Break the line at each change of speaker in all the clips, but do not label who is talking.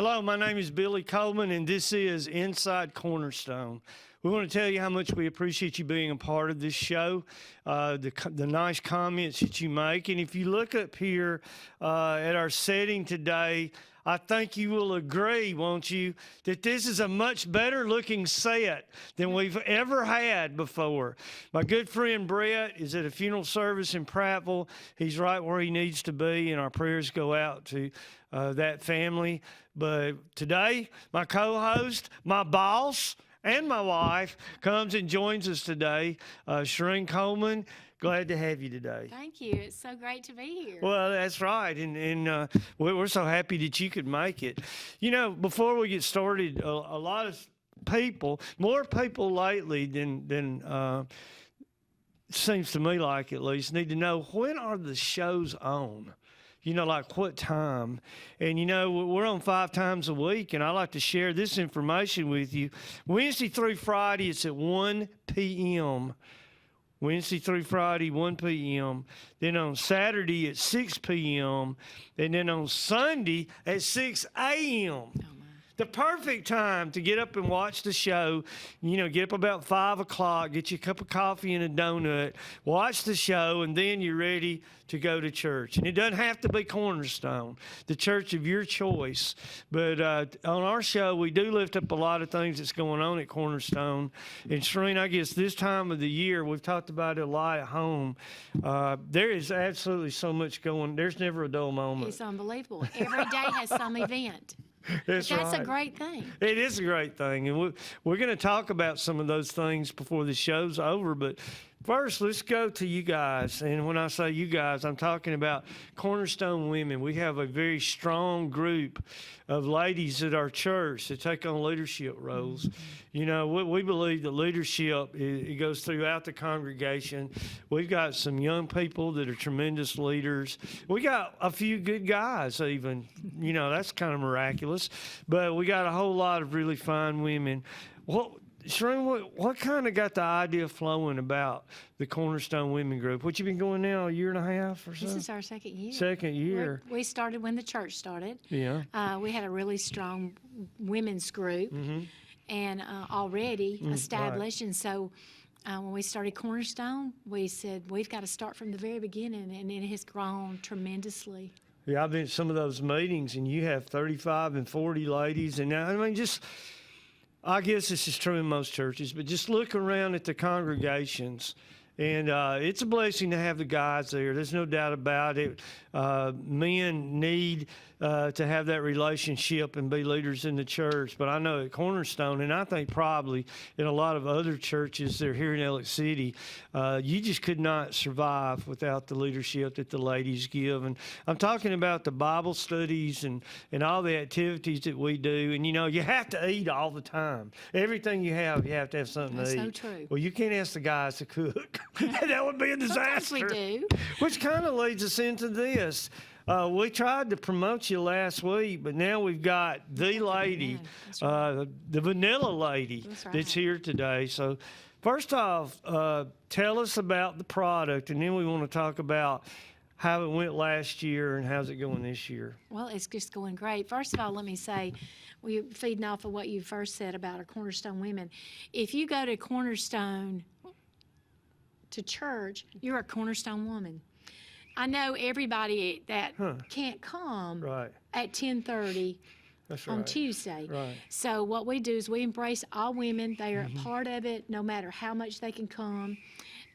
Hello, my name is Billy Coleman, and this is Inside Cornerstone. We want to tell you how much we appreciate you being a part of this show, the nice comments that you make. And if you look up here at our setting today, I think you will agree, won't you, that this is a much better looking set than we've ever had before. My good friend Brett is at a funeral service in Prattville. He's right where he needs to be, and our prayers go out to that family. But today, my co-host, my boss, and my wife comes and joins us today. Shereen Coleman, glad to have you today.
Thank you. It's so great to be here.
Well, that's right, and we're so happy that you could make it. You know, before we get started, a lot of people, more people lately than seems to me like at least, need to know, when are the shows on? You know, like what time? And, you know, we're on 5 times a week, and I like to share this information with you. Wednesday through Friday, it's at 1 p.m. Wednesday through Friday, 1 p.m. Then on Saturday at 6 p.m. And then on Sunday at 6 a.m. The perfect time to get up and watch the show. You know, get up about 5 o'clock, get you a cup of coffee and a donut, watch the show, and then you're ready to go to church. And it doesn't have to be Cornerstone, the church of your choice. But on our show, we do lift up a lot of things that's going on at Cornerstone. And Shereen, I guess this time of the year, we've talked about it a lot at home. There is absolutely so much going. There's never a dull moment.
It's unbelievable. Every day has some event.
That's right.
A great thing.
It is a great thing, and we're going to talk about some of those things before the show's over. But first, let's go to you guys. And when I say you guys, I'm talking about Cornerstone Women. We have a very strong group of ladies at our church that take on leadership roles. Mm-hmm. You know, we believe that leadership, it goes throughout the congregation. We've got some young people that are tremendous leaders. We got a few good guys even. You know, that's kind of miraculous. But we got a whole lot of really fine women. Shereen, what kind of got the idea flowing about the Cornerstone Women Group? What, you been going now a year and a half or so?
This is our second year.
Second year.
We started when the church started.
Yeah.
We had a really strong women's group, and already established. Right. And so when we started Cornerstone, we said we've got to start from the very beginning, and it has grown tremendously.
Yeah, I've been at some of those meetings, and you have 35 and 40 ladies, and I mean, I guess this is true in most churches, but just look around at the congregations, and it's a blessing to have the guys there. There's no doubt about it. Men need to have that relationship and be leaders in the church. But I know at Cornerstone, and I think probably in a lot of other churches that are here in Alex City, you just could not survive without the leadership that the ladies give. And I'm talking about the Bible studies and all the activities that we do. And, you know, you have to eat all the time. Everything you have to have something to eat.
That's so true.
Well, you can't ask the guys to cook. That would be a disaster.
Sometimes we do.
Which kind of leads us into this. We tried to promote you last week, but now we've got the lady, the vanilla lady that's here today. So first off, tell us about the product, and then we want to talk about how it went last year and how's it going this year.
Well, it's just going great. First of all, let me say, we're feeding off of what you first said about our Cornerstone women. If you go to Cornerstone to church, you're a Cornerstone woman. I know everybody that can't come at 10:30 on Tuesday.
Right.
So what we do is we embrace all women. They are a part of it, no matter how much they can come.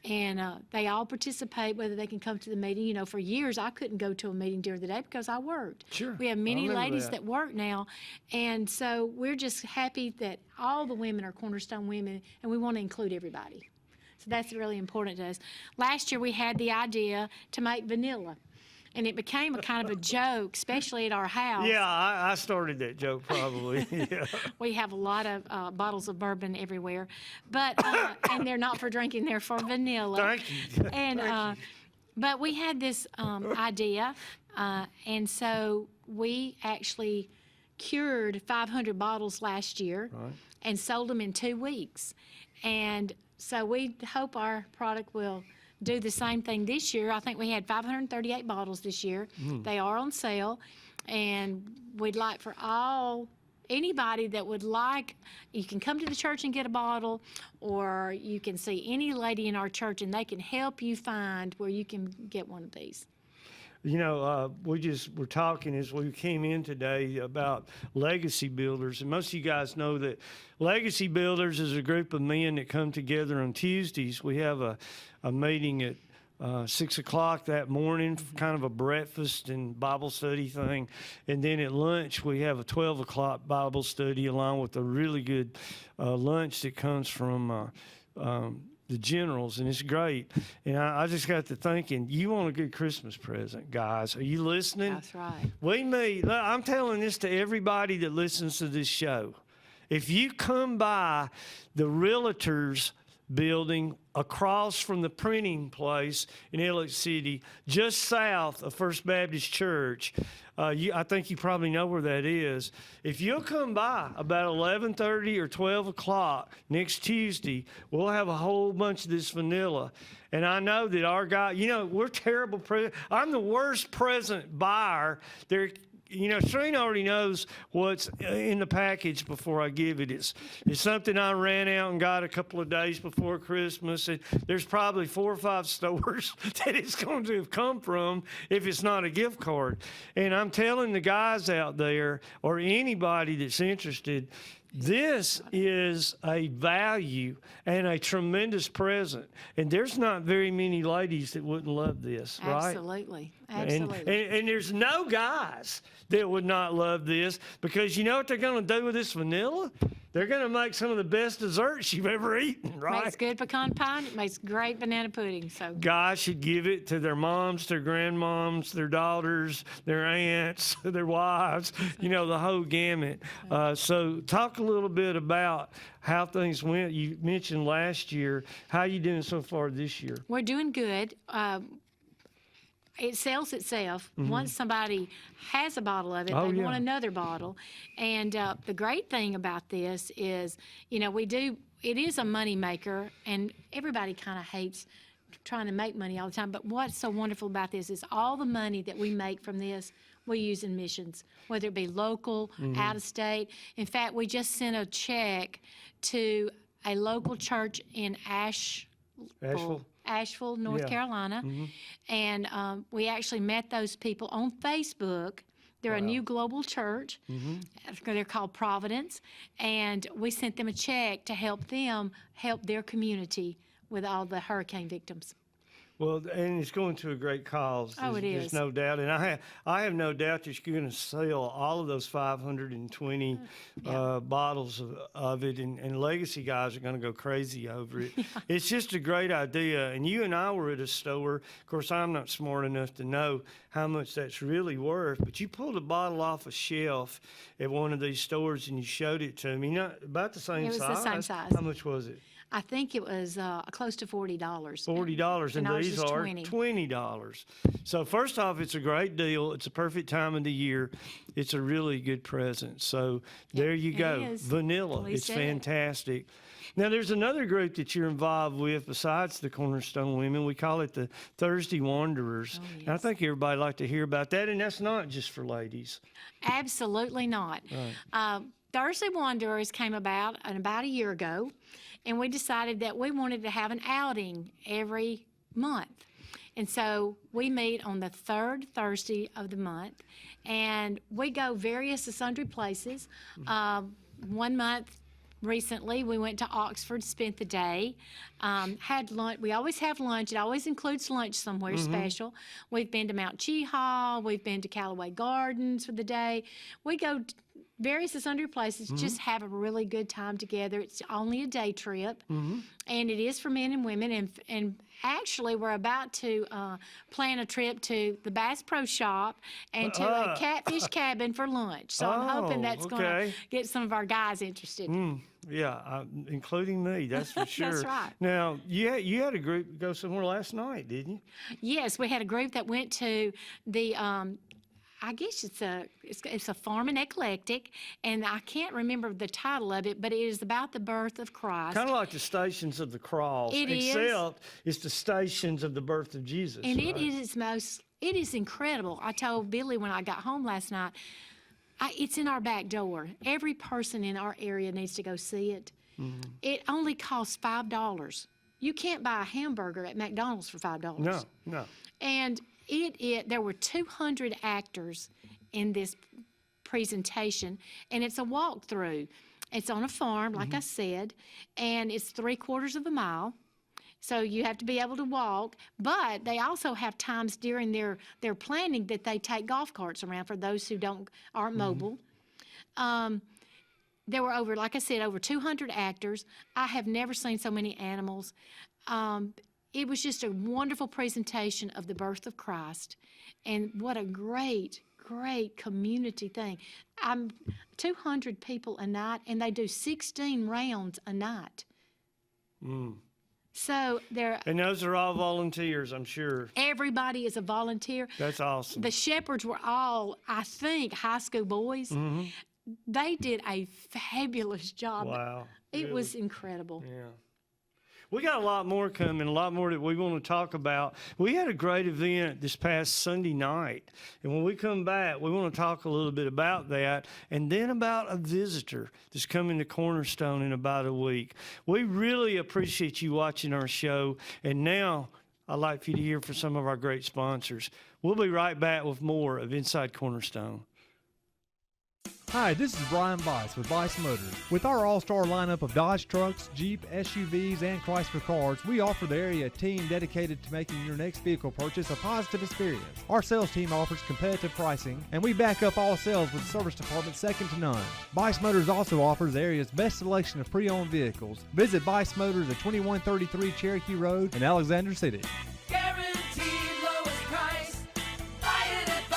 And they all participate, whether they can come to the meeting. You know, for years, I couldn't go to a meeting during the day because I worked.
Sure.
We have many ladies that work now. And so we're just happy that all the women are Cornerstone women, and we want to include everybody. So that's really important to us. Last year, we had the idea to make vanilla. And it became a kind of a joke, especially at our house.
Yeah, I started that joke probably. Yeah.
We have a lot of bottles of bourbon everywhere, but and they're not for drinking; they're for vanilla.
Thank you.
And but we had this idea, and so we actually cured 500 bottles last year and sold them in 2 weeks. And so we hope our product will do the same thing this year. I think we had 538 bottles this year. They are on sale. And we'd like for anybody that would like, you can come to the church and get a bottle, or you can see any lady in our church and they can help you find where you can get one of these.
You know, we just were talking as we came in today about legacy builders, and most of you guys know that legacy builders is a group of men that come together on Tuesdays. We have a meeting at 6 o'clock that morning, kind of a breakfast and Bible study thing. And then at lunch, we have a 12 o'clock Bible study along with a really good lunch that comes from the generals, and it's great. And I just got to thinking, you want a good Christmas present, guys. Are you listening?
That's right.
We meet, look, I'm telling this to everybody that listens to this show. If you come by the realtor's building across from the printing place in Elliott City, just south of First Baptist Church, I think you probably know where that is. If you'll come by about 11:30 or 12 o'clock next Tuesday, we'll have a whole bunch of this vanilla. And I know that our guy, you know, we're terrible. I'm the worst present buyer there. You know, Shereen already knows what's in the package before I give it. It's something I ran out and got a couple of days before Christmas. And there's probably 4 or 5 stores that it's going to have come from if it's not a gift card. And I'm telling the guys out there or anybody that's interested, this is a value and a tremendous present. And there's not very many ladies that wouldn't love this, right?
Absolutely. Absolutely.
And there's no guys that would not love this, because you know what they're going to do with this vanilla? They're going to make some of the best desserts you've ever eaten, right?
Makes good pecan pie, and it makes great banana pudding. So
Guys should give it to their moms, their grandmoms, their daughters, their aunts, their wives, you know, the whole gamut. So talk a little bit about how things went. You mentioned last year. How are you doing so far this year?
we're doing good. It sells itself. Once somebody has a bottle of it,
Oh,
they
yeah.
want another bottle. And the great thing about this is, you know, it is a money maker, and everybody kind of hates trying to make money all the time. But what's so wonderful about this is all the money that we make from this, we use in missions, whether it be local, out of state. In fact, we just sent a check to a local church in Asheville, North
Yeah.
Carolina. And we actually met those people on Facebook. They're a new global church. They're called Providence. And we sent them a check to help them help their community with all the hurricane victims.
Well, and it's going to a great cause.
Oh,
There's
is.
no doubt. And I have no doubt that you're going to sell all of those 520 bottles of it. And legacy guys are going to go crazy over it. It's just a great idea. And you and I were at a store. Of course, I'm not smart enough to know how much that's really worth. But you pulled a bottle off a shelf at one of these stores and you showed it to me. Not about the same size.
It was the same size.
How much was it?
I think it was close to $40.
$40, and
ours
these
is
are
$20.
$20. So first off, it's a great deal. It's a perfect time of the year. It's a really good present. So there you
it
go,
is.
vanilla.
Well, you
It's
said it.
fantastic. Now there's another group that you're involved with besides the Cornerstone Women. We call it the Thursday Wanderers. And I think everybody like to hear about that, and that's not just for ladies.
Absolutely not. Thursday Wanderers came about a year ago, and we decided that we wanted to have an outing every month. And so we meet on the third Thursday of the month, and we go various sundry places. One month, recently, we went to Oxford, spent the day, had lunch. We always have lunch. It always includes lunch somewhere special. We've been to Mount Cheehaw. We've been to Callaway Gardens for the day. We go various sundry places, just have a really good time together. It's only a day trip, and it is for men and women. And actually, we're about to plan a trip to the Bass Pro Shop and to a catfish cabin for lunch. So I'm hoping that's going to get some of our guys interested.
Yeah, including me, that's for sure.
That's right.
Now, you had a group go somewhere last night, didn't you?
Yes, we had a group that went to the I guess it's a farm and eclectic, and I can't remember the title of it, but it is about the birth of Christ.
Kind of like the Stations of the Cross,
It is.
except it's the Stations of the birth of Jesus.
And
right?
it It is incredible. I told Billy when I got home last night, it's in our back door. Every person in our area needs to go see it. It only costs $5. You can't buy a hamburger at McDonald's for $5.
No.
And there were 200 actors in this presentation, and it's a walkthrough. It's on a farm, like I said, and it's 3/4 of a mile. So you have to be able to walk, but they also have times during their planning that they take golf carts around for those who aren't mobile. There were like I said, over 200 actors. I have never seen so many animals. It was just a wonderful presentation of the birth of Christ, and what a great community thing. 200 people a night, and they do 16 rounds a night. So
And those are all volunteers, I'm sure.
everybody is a volunteer.
That's awesome.
The shepherds were all, I think, high school boys. They did a fabulous job.
Wow.
It was incredible.
Yeah. We got a lot more coming, a lot more that we want to talk about. We had a great event this past Sunday night. And when we come back, we want to talk a little bit about that and then about a visitor that's coming to Cornerstone in about a week. We really appreciate you watching our show. And now I'd like for you to hear from some of our great sponsors. We'll be right back with more of Inside Cornerstone.
Hi, this is Brian Bice with Bice Motors. With our all-star lineup of Dodge trucks, Jeep, SUVs, and Chrysler cars, we offer the area a team dedicated to making your next vehicle purchase a positive experience. Our sales team offers competitive pricing, and we back up all sales with a service department second to none. Bice Motors also offers the area's best selection of pre-owned vehicles. Visit Bice Motors at 2133 Cherokee Road in Alexander City.
Guaranteed lowest price. Buy it at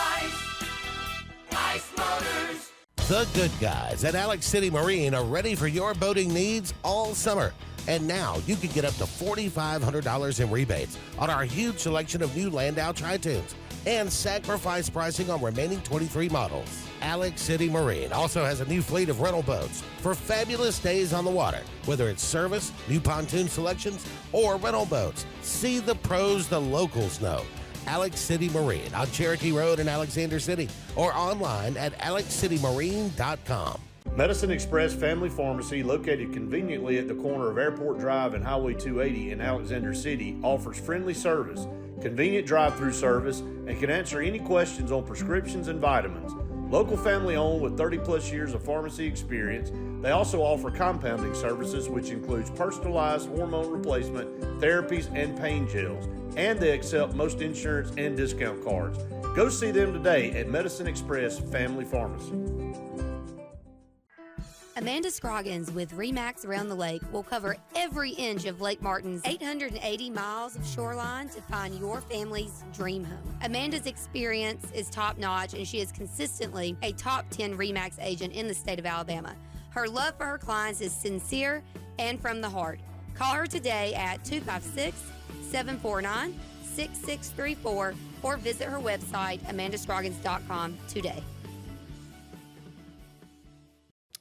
Bice Motors.
The good guys at Alex City Marine are ready for your boating needs all summer. And now you can get up to $4,500 in rebates on our huge selection of new Landau Tritoons and sacrifice pricing on remaining 23 models. Alex City Marine also has a new fleet of rental boats for fabulous days on the water, whether it's service, new pontoon selections, or rental boats. See the pros the locals know. Alex City Marine on Cherokee Road in Alexander City or online at alexcitymarine.com.
Medicine Express Family Pharmacy, located conveniently at the corner of Airport Drive and Highway 280 in Alexander City, offers friendly service, convenient drive-through service, and can answer any questions on prescriptions and vitamins. Local family owned with 30-plus years of pharmacy experience, they also offer compounding services, which includes personalized hormone replacement, therapies, and pain gels. And they accept most insurance and discount cards. Go see them today at Medicine Express Family Pharmacy.
Amanda Scroggins with RE/MAX Around the Lake will cover every inch of Lake Martin's 880 miles of shoreline to find your family's dream home. Amanda's experience is top-notch, and she is consistently a top 10 RE/MAX agent in the state of Alabama. Her love for her clients is sincere and from the heart. Call her today at 256-749-6634 or visit her website, amandascroggins.com today.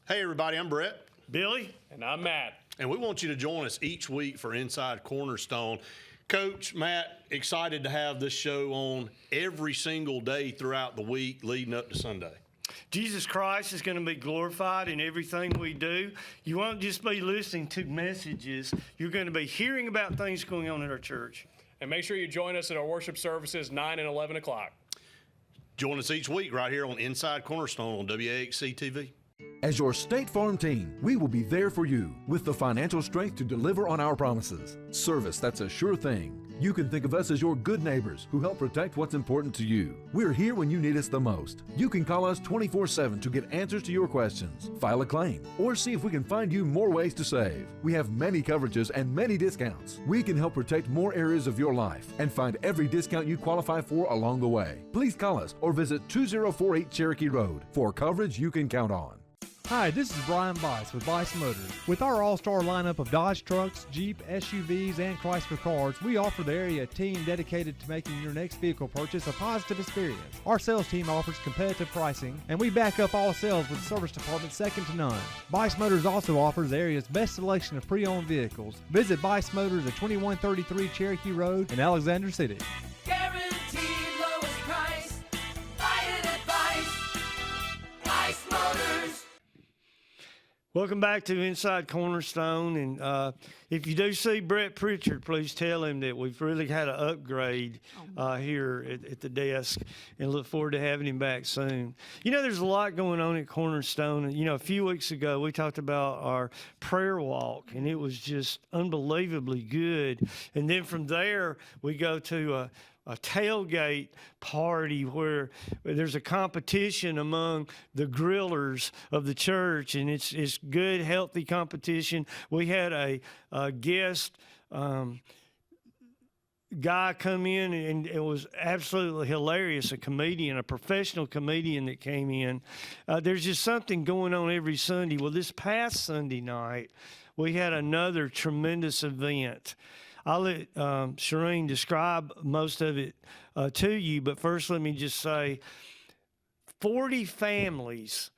Hey everybody, I'm Brett.
Billy?
And I'm Matt.
And we want you to join us each week for Inside Cornerstone. Coach, Matt, excited to have this show on every single day throughout the week leading up to Sunday.
Jesus Christ is going to be glorified in everything we do. You won't just be listening to messages. You're going to be hearing about things going on in our church.
And make sure you join us at our worship services 9 and 11 o'clock.
Join us each week right here on Inside Cornerstone on WAXC TV.
As your State Farm team, we will be there for you with the financial strength to deliver on our promises. Service that's a sure thing. You can think of us as your good neighbors who help protect what's important to you. We're here when you need us the most. You can call us 24/7 to get answers to your questions, file a claim, or see if we can find you more ways to save. We have many coverages and many discounts. We can help protect more areas of your life and find every discount you qualify for along the way. Please call us or visit 2048 Cherokee Road for coverage you can count on.
Hi, this is Brian Bice with Bice Motors. With our all-star lineup of Dodge trucks, Jeep, SUVs, and Chrysler cars, we offer the area a team dedicated to making your next vehicle purchase a positive experience. Our sales team offers competitive pricing, and we back up all sales with a service department second to none. Bice Motors also offers the area's best selection of pre-owned vehicles. Visit Bice Motors at 2133 Cherokee Road in Alexander City.
Guaranteed lowest
Welcome back to Inside Cornerstone. And if you do see Brett Pritchard, please tell him that we've really had an upgrade here at the desk, and look forward to having him back soon. You know, there's a lot going on at Cornerstone. You know, a few weeks ago, we talked about our prayer walk, and it was just unbelievably good. And then from there, we go to a tailgate party where there's a competition among the grillers of the church, and it's good, healthy competition. We had a guest guy come in, and it was absolutely hilarious, a comedian, a professional comedian that came in. There's just something going on every Sunday. Well, this past Sunday night, we had another tremendous event. I'll let Shireen describe most of it to you, but first let me just say 40 families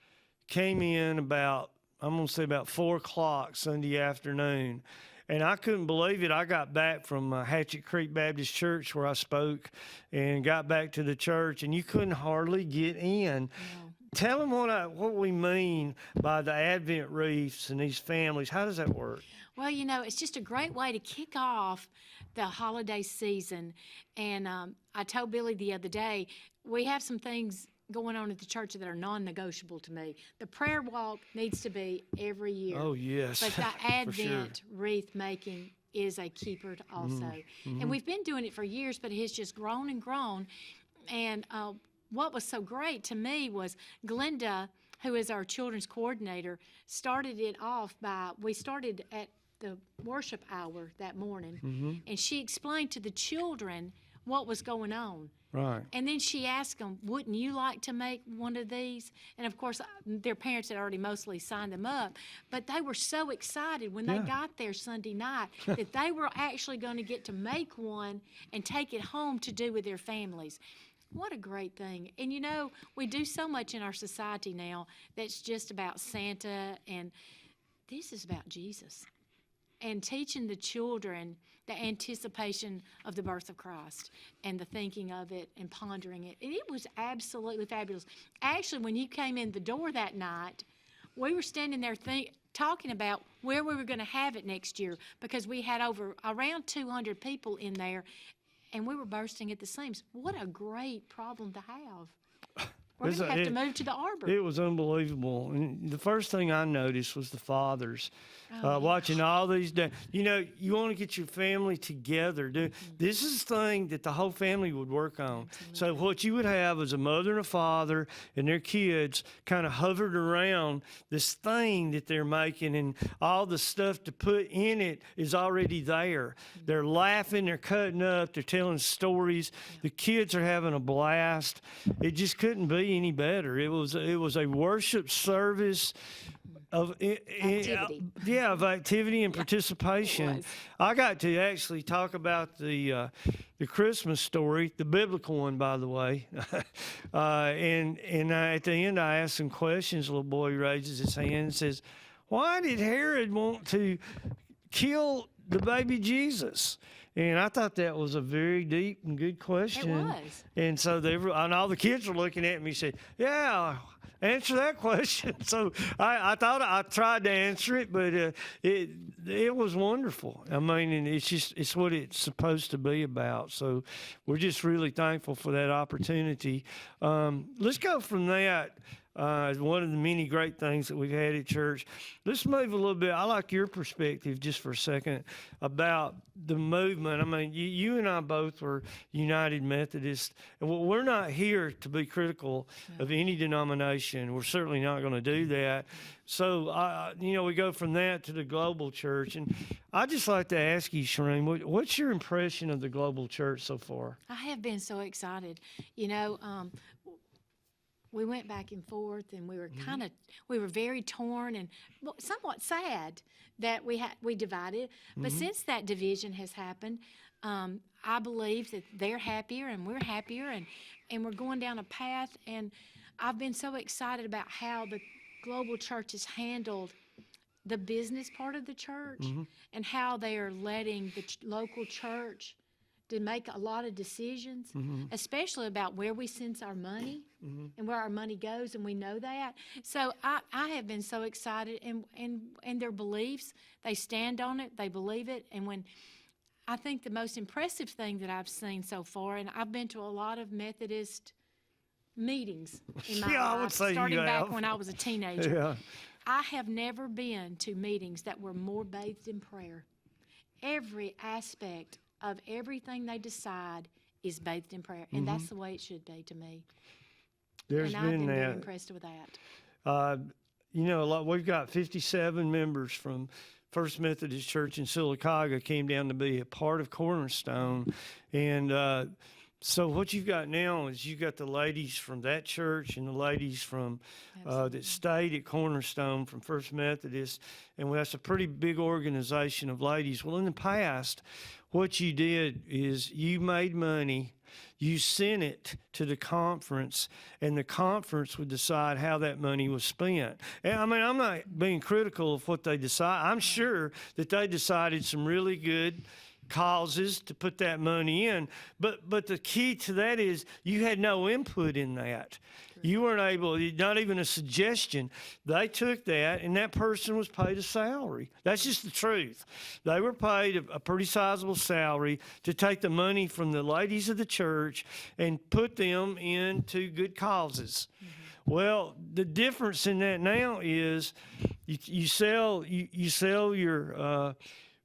came in about 4 o'clock Sunday afternoon. And I couldn't believe it. I got back from Hatchet Creek Baptist Church where I spoke, and got back to the church, and you couldn't hardly get in. No. Tell them what we mean by the Advent wreaths and these families. How does that work?
Well, you know, it's just a great way to kick off the holiday season. And I told Billy the other day, we have some things going on at the church that are non-negotiable to me. The prayer walk needs to be every year.
Oh, yes.
But the Advent
sure.
wreath making is a keeper also. Mm-hmm. And we've been doing it for years, but it has just grown and grown. And what was so great to me was Glenda, who is our children's coordinator, started it off we started at the worship hour that morning, and she explained to the children what was going on.
Right.
And then she asked them, wouldn't you like to make one of these? And of course, their parents had already mostly signed them up, but they were so excited when they got there Sunday night that they were actually going to get to make one and take it home to do with their families. What a great thing. And you know, we do so much in our society now that's just about Santa, and this is about Jesus. And teaching the children the anticipation of the birth of Christ and the thinking of it and pondering it. And it was absolutely fabulous. Actually, when you came in the door that night, we were standing there talking about where we were going to have it next year, because we had around 200 people in there, and we were bursting at the seams. What a great problem to have. We're going to have to move to the arbor.
It was unbelievable. And the first thing I noticed was the fathers watching all these. You know, you want to get your family together. This is the thing that the whole family would work on. Absolutely. So what you would have is a mother and a father and their kids kind of hovered around this thing that they're making, and all the stuff to put in it is already there. They're laughing, they're cutting up, they're telling stories. The kids are having a blast. It just couldn't be any better. It was a worship service of
activity.
Of activity and participation. I got to actually talk about the Christmas story, the biblical one, by the way. And at the end, I asked some questions. The little boy raises his hand and says, "Why did Herod want to kill the baby Jesus?" And I thought that was a very deep and good question.
It was.
And so and all the kids were looking at me and said, "Yeah, answer that question." So I thought I tried to answer it, but it was wonderful. I mean, and it's what it's supposed to be about. So we're just really thankful for that opportunity. Let's go from that. One of the many great things that we've had at church. Let's move a little bit. I like your perspective just for a second about the movement. I mean, you and I both were United Methodists, and we're not here to be critical of any denomination. We're certainly not going to do that. So, we go from that to the global church. And I'd just like to ask you, Shireen, what's your impression of the global church so far?
I have been so excited. You know, we went back and forth, and we were very torn and somewhat sad that we divided. But since that division has happened, I believe that they're happier and we're happier, and we're going down a path. And I've been so excited about how the global church has handled the business part of the church and how they are letting the local church to make a lot of decisions,
Mm-hmm.
especially about where we send our money and where our money goes, and we know that. So I have been so excited, and their beliefs, they stand on it, they believe it, and when I think the most impressive thing that I've seen so far, and I've been to a lot of Methodist meetings in my
Yeah, I would
life,
say you
starting back
have.
when I was a teenager.
Yeah.
I have never been to meetings that were more bathed in prayer. Every aspect of everything they decide is bathed in prayer, and that's the way it should be to me.
There's
And I've
been
been very
that.
impressed with that.
You know, we've got 57 members from First Methodist Church in Sylacauga came down to be a part of Cornerstone. And so what you've got now is you've got the ladies from that church and the ladies from that stayed at Cornerstone from First Methodist. And that's a pretty big organization of ladies. Well, in the past, what you did is you made money, you sent it to the conference, and the conference would decide how that money was spent. And I mean, I'm not being critical of what they decide. I'm sure that they decided some really good causes to put that money in. But the key to that is you had no input in that. You weren't able, not even a suggestion. They took that, and that person was paid a salary. That's just the truth. They were paid a pretty sizable salary to take the money from the ladies of the church and put them into good causes. Well, the difference in that now is you sell your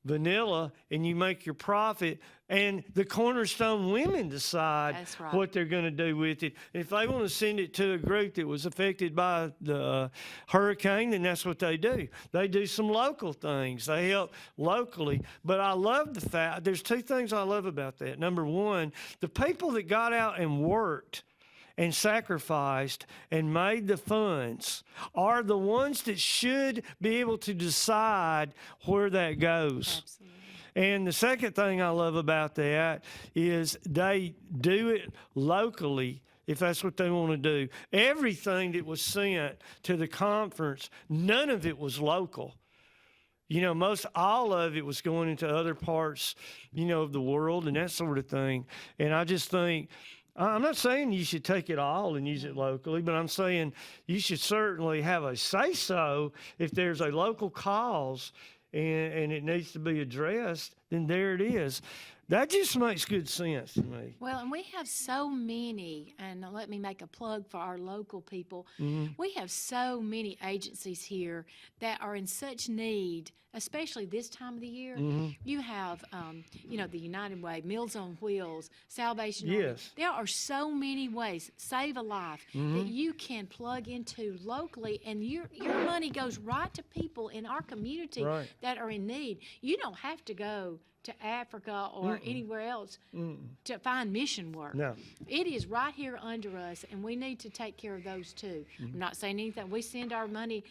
vanilla and you make your profit, and the Cornerstone women decide
That's right.
what they're going to do with it. If they want to send it to a group that was affected by the hurricane, then that's what they do. They do some local things. They help locally. But I love the fact, there's two things I love about that. Number one, the people that got out and worked and sacrificed and made the funds are the ones that should be able to decide where that goes.
Absolutely.
And the second thing I love about that is they do it locally if that's what they want to do. Everything that was sent to the conference, none of it was local. You know, most all of it was going into other parts, you know, of the world and that sort of thing. And I just think, I'm not saying you should take it all and use it locally, but I'm saying you should certainly have a say-so if there's a local cause and it needs to be addressed, then there it is. That just makes good sense to me.
Well, and we have so many, and let me make a plug for our local people. We have so many agencies here that are in such need, especially this time of the year. You have, you know, the United Way, Meals on Wheels, Salvation Army.
Yes.
There are so many ways, Save a Life, that you can plug into locally, and your money goes right to people in our community
Right.
that are in need. You don't have to go to Africa or anywhere else to find mission work.
No.
It is right here under us, and we need to take care of those too. I'm not saying anything. We send our money.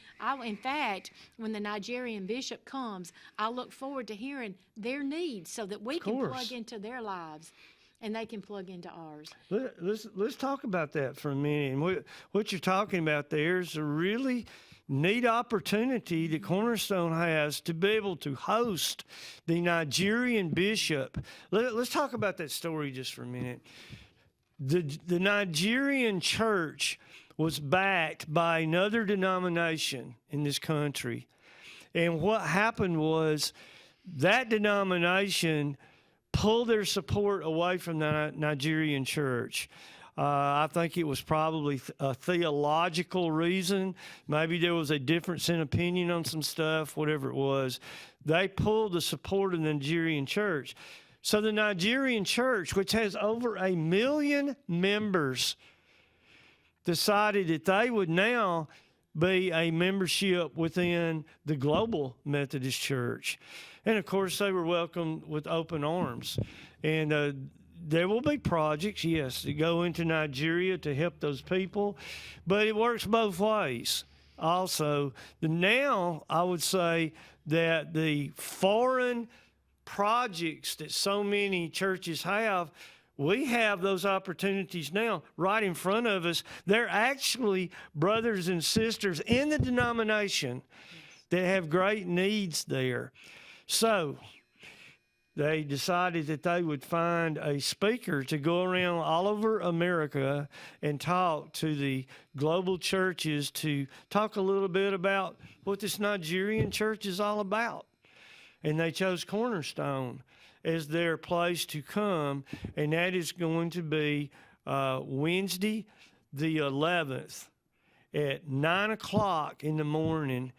In fact, when the Nigerian bishop comes, I look forward to hearing their needs so that we can
course.
plug into their lives and they can plug into ours.
Let's talk about that for a minute. And what you're talking about there is a really neat opportunity that Cornerstone has to be able to host the Nigerian bishop. Let's talk about that story just for a minute. The Nigerian church was backed by another denomination in this country. And what happened was that denomination pulled their support away from the Nigerian church. I think it was probably a theological reason. Maybe there was a difference in opinion on some stuff, whatever it was. They pulled the support of the Nigerian church. So the Nigerian church, which has over 1 million members, decided that they would now be a membership within the global Methodist Church. And of course, they were welcomed with open arms. And there will be projects, yes, to go into Nigeria to help those people, but it works both ways. Also, now I would say that the foreign projects that so many churches have, we have those opportunities now right in front of us. They're actually brothers and sisters in the denomination that have great needs there. So, they decided that they would find a speaker to go around all over America and talk to the global churches to talk a little bit about what this Nigerian church is all about. And they chose Cornerstone as their place to come, and that is going to be Wednesday the 11th at 9 o'clock in the morning.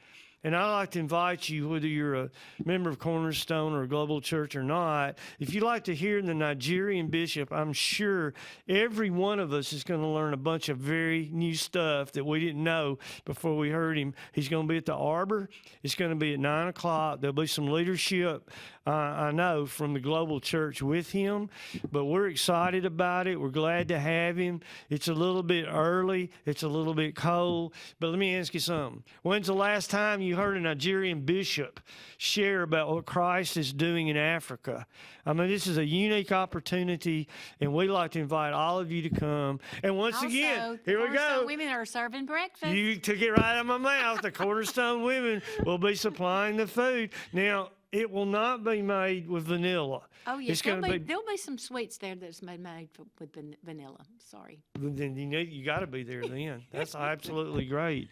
And I'd like to invite you, whether you're a member of Cornerstone or a global church or not, if you'd like to hear the Nigerian bishop, I'm sure every one of us is going to learn a bunch of very new stuff that we didn't know before we heard him. He's going to be at the Arbor. It's going to be at 9 o'clock. There'll be some leadership, I know, from the global church with him. But we're excited about it. We're glad to have him. It's a little bit early. It's a little bit cold. But let me ask you something. When's the last time you heard a Nigerian bishop share about what Christ is doing in Africa? I mean, this is a unique opportunity, and we'd like to invite all of you to come. And once again, here we go.
Women are serving breakfast.
You took it right out of my mouth. The Cornerstone women will be supplying the food. Now, it will not be made with vanilla.
Oh, yes.
It's going to be.
There'll be some sweets there that's made with vanilla. Sorry.
Then you got to be there then. That's absolutely great.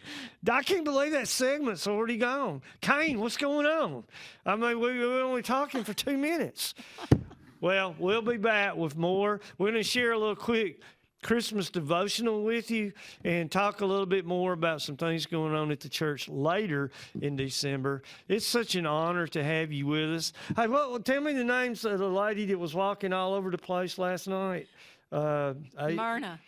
I can't believe that segment's already gone. Kane, what's going on? I mean, we were only talking for 2 minutes. Well, we'll be back with more. We're going to share a little quick Christmas devotional with you and talk a little bit more about some things going on at the church later in December. It's such an honor to have you with us. Hey, tell me the names of the lady that was walking all over the place last night.
Myrna.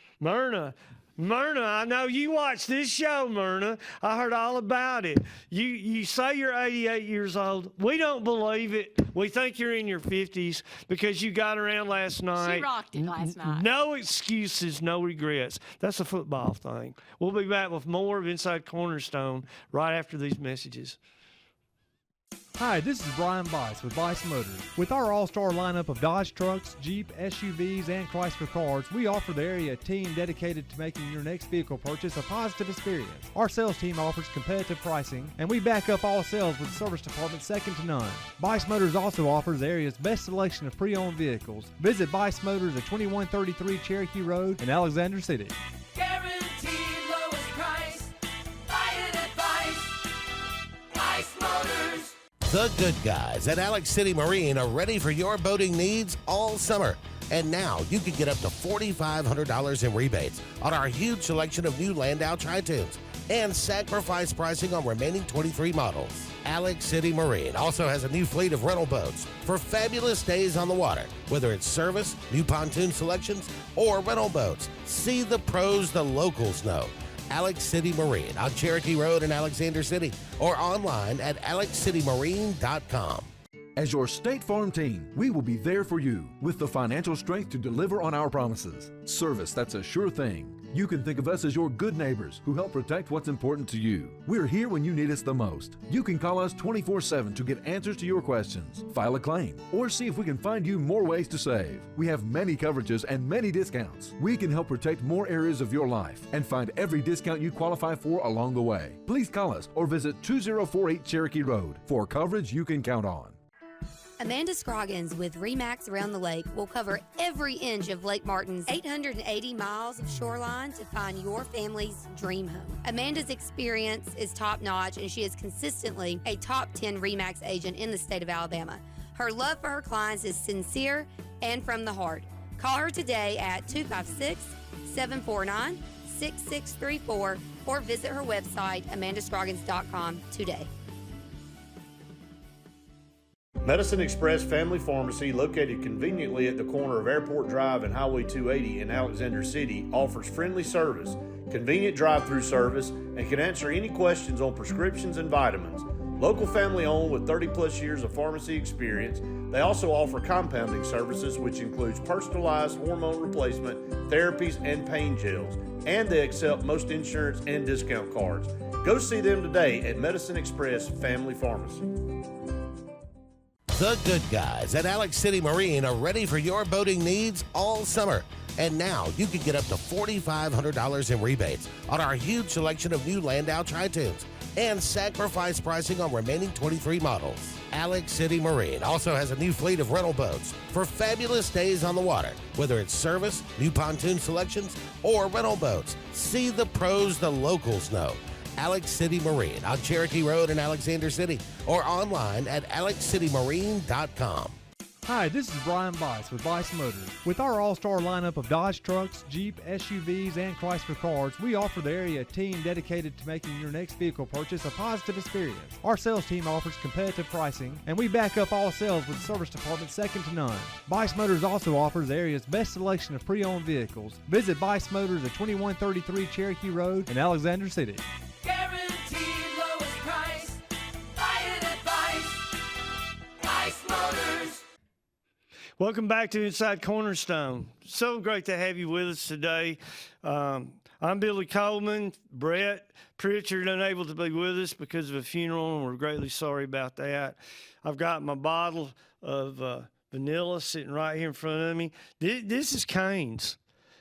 Myrna, I know you watched this show, Myrna. I heard all about it. You say you're 88 years old. We don't believe it. We think you're in your 50s because you got around last night.
She rocked it last night.
No excuses, no regrets. That's a football thing. We'll be back with more of Inside Cornerstone right after these messages.
Hi, this is Brian Bice with Bice Motors. With our all-star lineup of Dodge trucks, Jeep, SUVs, and Chrysler cars, we offer the area team dedicated to making your next vehicle purchase a positive experience. Our sales team offers competitive pricing, and we back up all sales with service department second to none. Bice Motors also offers the area's best selection of pre-owned vehicles. Visit Bice Motors at 2133 Cherokee Road in Alexander City.
Guaranteed lowest price. Buy it at Bice Motors.
The good guys at Alex City Marine are ready for your boating needs all summer. And now you can get up to $4,500 in rebates on our huge selection of new Landau Tri-Tunes and sacrifice pricing on remaining 23 models. Alex City Marine also has a new fleet of rental boats for fabulous days on the water, whether it's service, new pontoon selections, or rental boats. See the pros the locals know. Alex City Marine on Cherokee Road in Alexander City or online at alexcitymarine.com.
As your State Farm team, we will be there for you with the financial strength to deliver on our promises. Service that's a sure thing. You can think of us as your good neighbors who help protect what's important to you. We're here when you need us the most. You can call us 24/7 to get answers to your questions, file a claim, or see if we can find you more ways to save. We have many coverages and many discounts. We can help protect more areas of your life and find every discount you qualify for along the way. Please call us or visit 2048 Cherokee Road for coverage you can count on.
Amanda Scroggins with RE/MAX Around the Lake will cover every inch of Lake Martin's 880 miles of shoreline to find your family's dream home. Amanda's experience is top-notch, and she is consistently a top 10 RE/MAX agent in the state of Alabama. Her love for her clients is sincere and from the heart. Call her today at 256-749-6634 or visit her website, amandascroggins.com today.
Medicine Express Family Pharmacy, located conveniently at the corner of Airport Drive and Highway 280 in Alexander City, offers friendly service, convenient drive-through service, and can answer any questions on prescriptions and vitamins. Local family owned with 30-plus years of pharmacy experience, they also offer compounding services, which includes personalized hormone replacement, therapies, and pain gels. And they accept most insurance and discount cards. Go see them today at Medicine Express Family Pharmacy.
The good guys at Alex City Marine are ready for your boating needs all summer. And now you can get up to $4,500 in rebates on our huge selection of new Landau Tri-Tunes and sacrifice pricing on remaining 23 models. Alex City Marine also has a new fleet of rental boats for fabulous days on the water, whether it's service, new pontoon selections, or rental boats. See the pros the locals know. Alex City Marine on Cherokee Road in Alexander City, or online at alexcitymarine.com.
Hi, this is Brian Bice with Bice Motors. With our all-star lineup of Dodge trucks, Jeep, SUVs, and Chrysler cars, we offer the area team dedicated to making your next vehicle purchase a positive experience. Our sales team offers competitive pricing, and we back up all sales with a service department second to none. Bice Motors also offers the area's best selection of pre-owned vehicles. Visit Bice Motors at 2133 Cherokee Road in Alexander City.
Guaranteed lowest price. Buy it at Bice Motors.
Welcome back to Inside Cornerstone. So great to have you with us today. I'm Billy Coleman. Brett Pritchard unable to be with us because of a funeral, and we're greatly sorry about that. I've got my bottle of vanilla sitting right here in front of me. This is Cane's.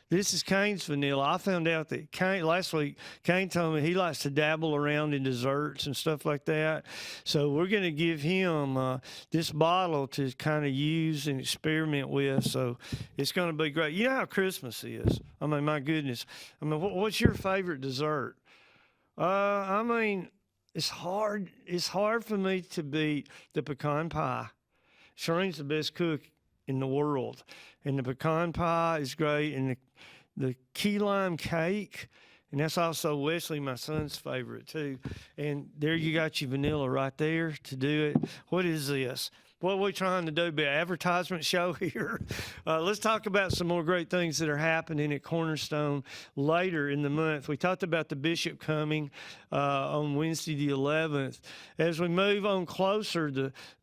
This is Cane's vanilla. I found out that last week, Kane told me he likes to dabble around in desserts and stuff like that. So we're going to give him this bottle to kind of use and experiment with. So it's going to be great. You know how Christmas is. I mean, my goodness. I mean, what's your favorite dessert? I mean, it's hard. It's hard for me to beat the pecan pie. Shireen's the best cook in the world. And the pecan pie is great. And the key lime cake, and that's also Wesley, my son's favorite too. And there you got your vanilla right there to do it. What is this? What are we trying to do? Be an advertisement show here? Let's talk about some more great things that are happening at Cornerstone later in the month. We talked about the bishop coming on Wednesday the 11th. As we move on closer,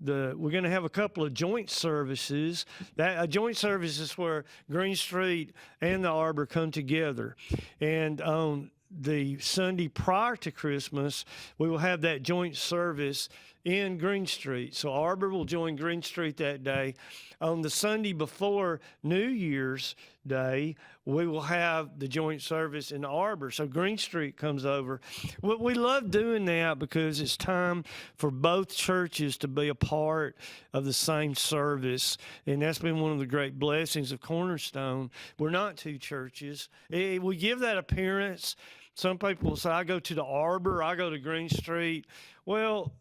we're going to have a couple of joint services. A joint service is where Green Street and the Arbor come together. And on the Sunday prior to Christmas, we will have that joint service in Green Street. So Arbor will join Green Street that day. On the Sunday before New Year's Day, we will have the joint service in Arbor. So Green Street comes over. We love doing that because it's time for both churches to be a part of the same service. And that's been one of the great blessings of Cornerstone. We're not two churches. We give that appearance. Some people will say, I go to the Arbor, I go to Green Street. Well,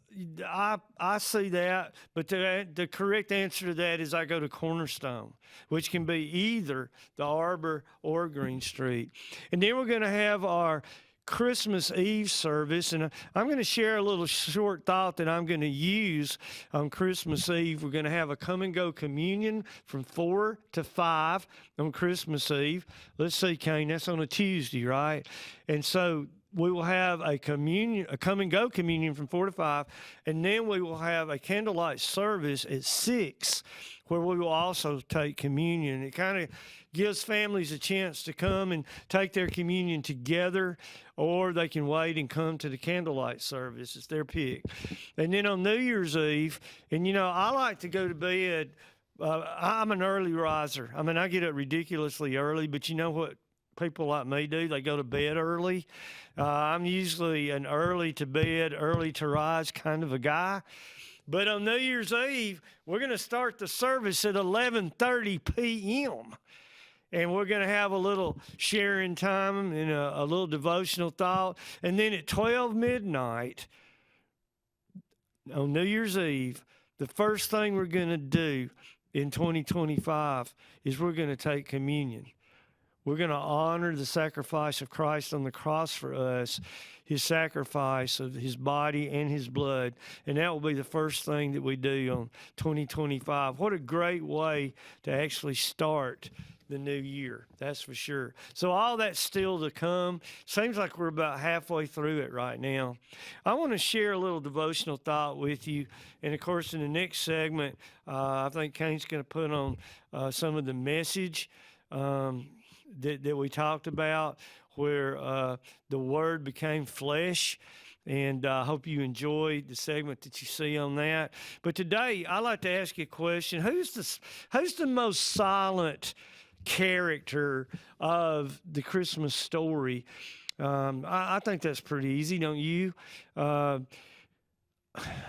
I see that, but the correct answer to that is I go to Cornerstone, which can be either the Arbor or Green Street. And then we're going to have our Christmas Eve service, and I'm going to share a little short thought that I'm going to use on Christmas Eve. We're going to have a come and go communion from 4 to 5 on Christmas Eve. Let's see, Kane, that's on a Tuesday, right? And so we will have a come and go communion from 4 to 5, and then we will have a candlelight service at 6, where we will also take communion. It kind of gives families a chance to come and take their communion together, or they can wait and come to the candlelight service. It's their pick. And then on New Year's Eve, and you know, I like to go to bed. I'm an early riser. I mean, I get up ridiculously early, but you know what people like me do? They go to bed early. I'm usually an early to bed, early to rise kind of a guy. But on New Year's Eve, we're going to start the service at 11:30 p.m., and we're going to have a little sharing time and a little devotional thought. And then at 12 midnight on New Year's Eve, the first thing we're going to do in 2025 is we're going to take communion. We're going to honor the sacrifice of Christ on the cross for us, his sacrifice of his body and his blood. And that will be the first thing that we do on 2025. What a great way to actually start the new year, that's for sure. So all that's still to come. Seems like we're about halfway through it right now. I want to share a little devotional thought with you. And of course, in the next segment, I think Kane's going to put on some of the message that we talked about, where the Word became flesh. And I hope you enjoyed the segment that you see on that. But today, I'd like to ask you a question. Who's the most silent character of the Christmas story? I think that's pretty easy, don't you?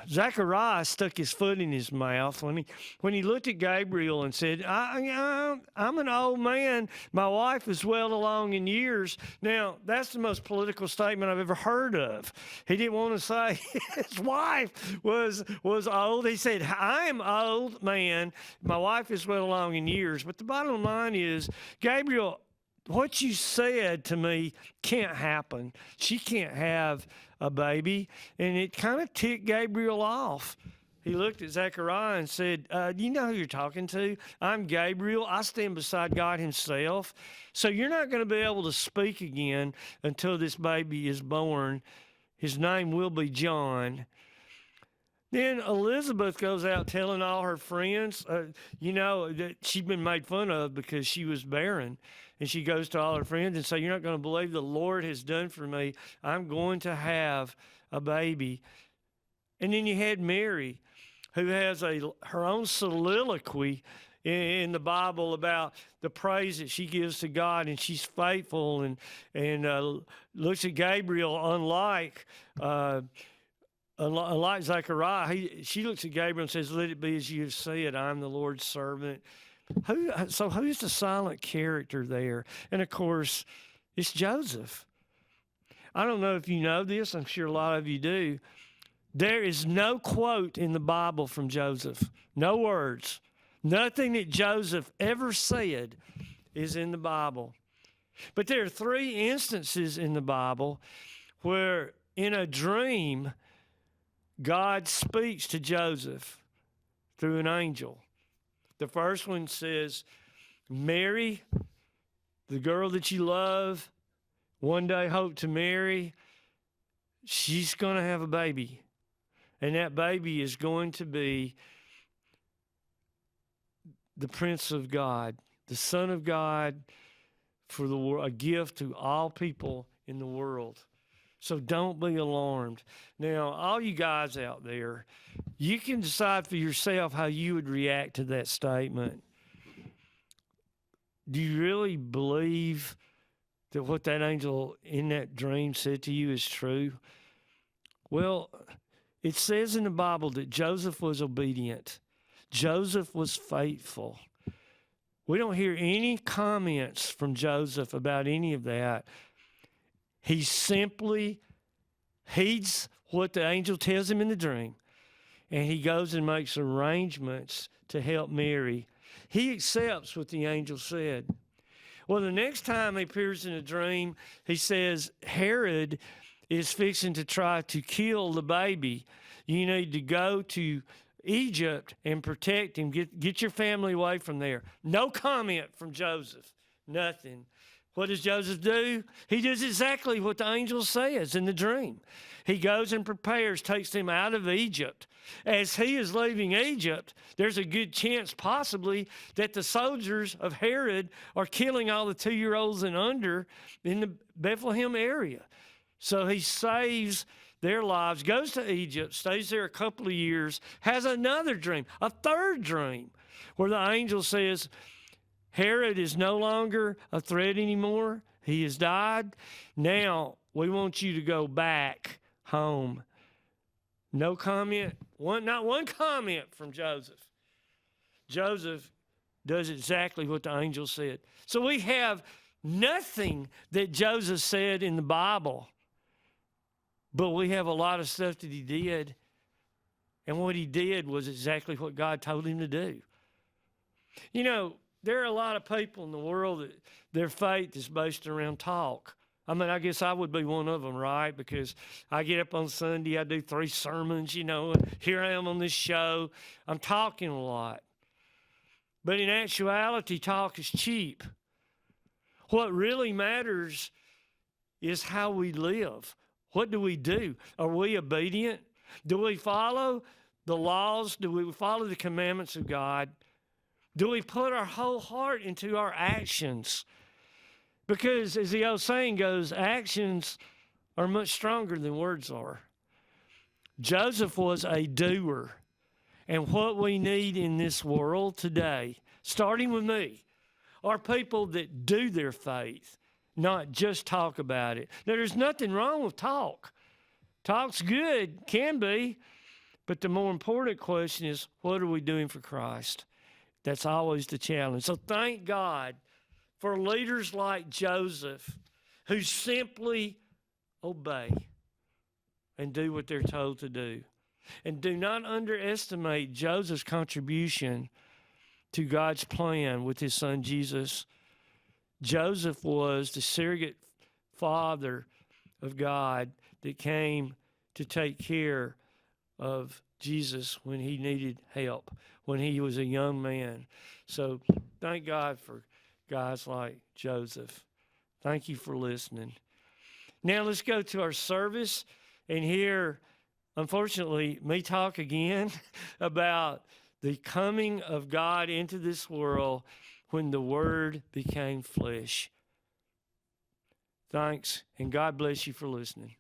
Zachariah stuck his foot in his mouth when he looked at Gabriel and said, I'm an old man. My wife is well along in years. Now, that's the most political statement I've ever heard of. He didn't want to say his wife was old. He said, I am old man. My wife is well along in years. But the bottom line is, Gabriel, what you said to me can't happen. She can't have a baby. And it kind of ticked Gabriel off. He looked at Zechariah and said, you know who you're talking to? I'm Gabriel. I stand beside God himself. So you're not going to be able to speak again until this baby is born. His name will be John. Then Elizabeth goes out telling all her friends, that she'd been made fun of because she was barren. And she goes to all her friends and says, you're not going to believe the Lord has done for me. I'm going to have a baby. And then you had Mary, who has her own soliloquy in the Bible about the praise that she gives to God, and she's faithful and looks at Gabriel unlike Zechariah. She looks at Gabriel and says, let it be as you have said, I'm the Lord's servant. So who's the silent character there? And, of course, it's Joseph. I don't know if you know this. I'm sure a lot of you do. There is no quote in the Bible from Joseph. No words. Nothing that Joseph ever said is in the Bible. But there are 3 instances in the Bible where in a dream, God speaks to Joseph through an angel. The first one says, Mary, the girl that you love, one day hope to marry, she's going to have a baby. And that baby is going to be the Prince of God, the Son of God for the world, a gift to all people in the world. So don't be alarmed. Now, all you guys out there, you can decide for yourself how you would react to that statement. Do you really believe that what that angel in that dream said to you is true? Well, it says in the Bible that Joseph was obedient. Joseph was faithful. We don't hear any comments from Joseph about any of that. He simply heeds what the angel tells him in the dream, and he goes and makes arrangements to help Mary. He accepts what the angel said. Well, the next time he appears in a dream, he says, Herod is fixing to try to kill the baby. You need to go to Egypt and protect him. Get your family away from there. No comment from Joseph. Nothing. What does Joseph do? He does exactly what the angel says in the dream. He goes and prepares, takes them out of Egypt. As he is leaving Egypt, there's a good chance possibly that the soldiers of Herod are killing all the 2-year-olds and under in the Bethlehem area. So he saves their lives, goes to Egypt, stays there a couple of years, has another dream, a third dream, where the angel says, Herod is no longer a threat anymore. He has died. Now we want you to go back home. No comment. Not one comment from Joseph. Joseph does exactly what the angel said. So we have nothing that Joseph said in the Bible, but we have a lot of stuff that he did. And what he did was exactly what God told him to do. You know, there are a lot of people in the world that their faith is based around talk. I mean, I guess I would be one of them, right? Because I get up on Sunday, I do 3 sermons, and here I am on this show. I'm talking a lot. But in actuality, talk is cheap. What really matters is how we live. What do we do? Are we obedient? Do we follow the laws? Do we follow the commandments of God? Do we put our whole heart into our actions? Because as the old saying goes, actions are much stronger than words are. Joseph was a doer. And what we need in this world today, starting with me, are people that do their faith, not just talk about it. Now, there's nothing wrong with talk. Talk's good, can be, but the more important question is, what are we doing for Christ? That's always the challenge. So thank God for leaders like Joseph who simply obey and do what they're told to do. And do not underestimate Joseph's contribution to God's plan with his son Jesus. Joseph was the surrogate father of God that came to take care of Jesus when he needed help, when he was a young man. So thank God for guys like Joseph. Thank you for listening. Now let's go to our service and hear, unfortunately, me talk again about the coming of God into this world when the Word became flesh. Thanks, and God bless you for listening.